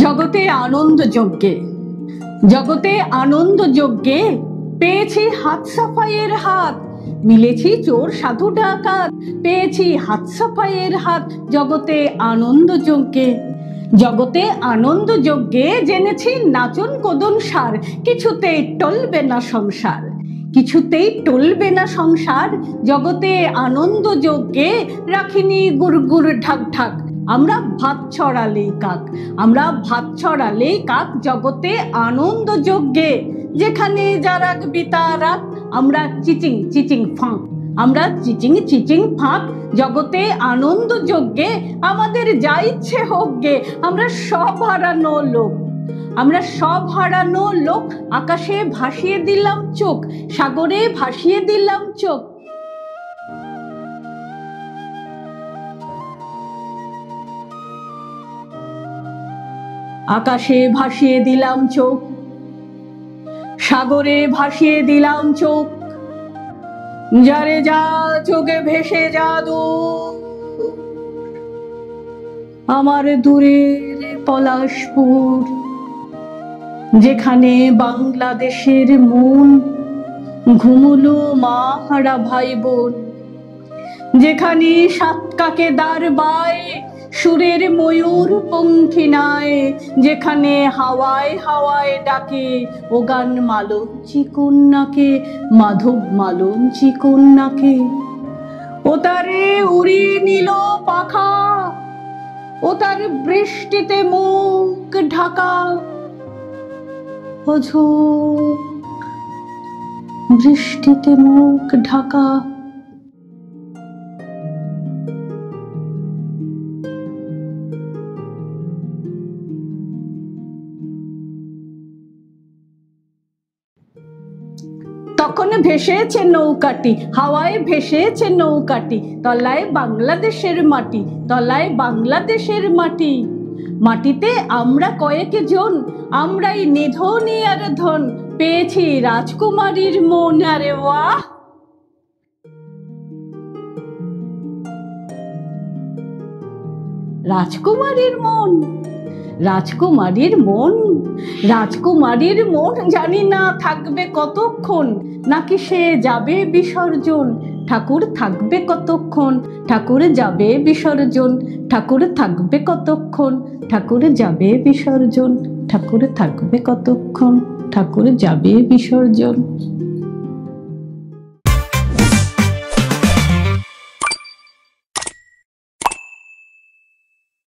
জগতে আনন্দ যজ্ঞে, জগতে আনন্দ যজ্ঞে পেয়েছি হাত সাফাইয়ের হাত, মিলেছি চোর সাধু ডাকাত, পেয়েছি হাত সাফাইয়ের হাত জগতে আনন্দ যজ্ঞে। জগতে আনন্দ যজ্ঞে জেনেছি নাচন কোদন সার, কিছুতেই টলবে না সংসার, কিছুতেই টলবে না সংসার। জগতে আনন্দ যজ্ঞে রাখিনি গুড়গুড় ঢাক ঢাক, আমরা ভাত ছড়ালেই কাক, আমরা ভাত ছড়ালেই কাক জগতে আনন্দ যজ্ঞে। যেখানে যারাক বিতারাক, আমরা চিচিং চিচিং ফাঁক, আমরা চিচিং চিচিং ফাঁক জগতে আনন্দ যজ্ঞে। আমাদের যা ইচ্ছে হোক গে, আমরা সব হারানো লোক, আমরা সব হারানো লোক। আকাশে ভাসিয়ে দিলাম চোখ, সাগরে ভাসিয়ে দিলাম চোখ। আকাশে ভাসিয়ে দিলাম চোখ, সাগরে ভাসিয়ে দিলাম চোখ। যারে যা চোখে ভেসে যাদু, আমার দূরের পলাশপুর, যেখানে বাংলাদেশের মন ঘুমুলো মা হারা ভাই বোন, যেখানে সাত কাকে দার বায় সুরের ময়ূর পঙ্খী নাই, যেখানে হাওয়ায় হাওয়ায় ডাকে ও গান মালঞ্চি কন্যাকে, মাধব মালঞ্চি কন্যাকে। ও তারে উড়িয়ে নিল পাখা, ও তার বৃষ্টিতে মুখ ঢাকা, অঝোর বৃষ্টিতে মুখ ঢাকা। তখন ভেসেছে নৌকাটি, হাওয়ায় ভেসেছে নৌকাটি, তলায় বাংলাদেশের মাটি, তলায় বাংলাদেশের মাটি। মাটিতে আমরা কয়েক জন, আমরাই নিধনী আর ধন, পেয়েছি রাজকুমারীর মন। আরে বাহ! রাজকুমারীর মন, রাজকুমারীর মন, রাজকুমারীর মন। জানি না থাকবে কতক্ষণ, নাকি সে যাবে বিসর্জন। ঠাকুর থাকবে কতক্ষণ, ঠাকুর যাবে বিসর্জন। ঠাকুর থাকবে কতক্ষণ, ঠাকুর যাবে বিসর্জন। ঠাকুর থাকবে কতক্ষণ, ঠাকুর যাবে বিসর্জন।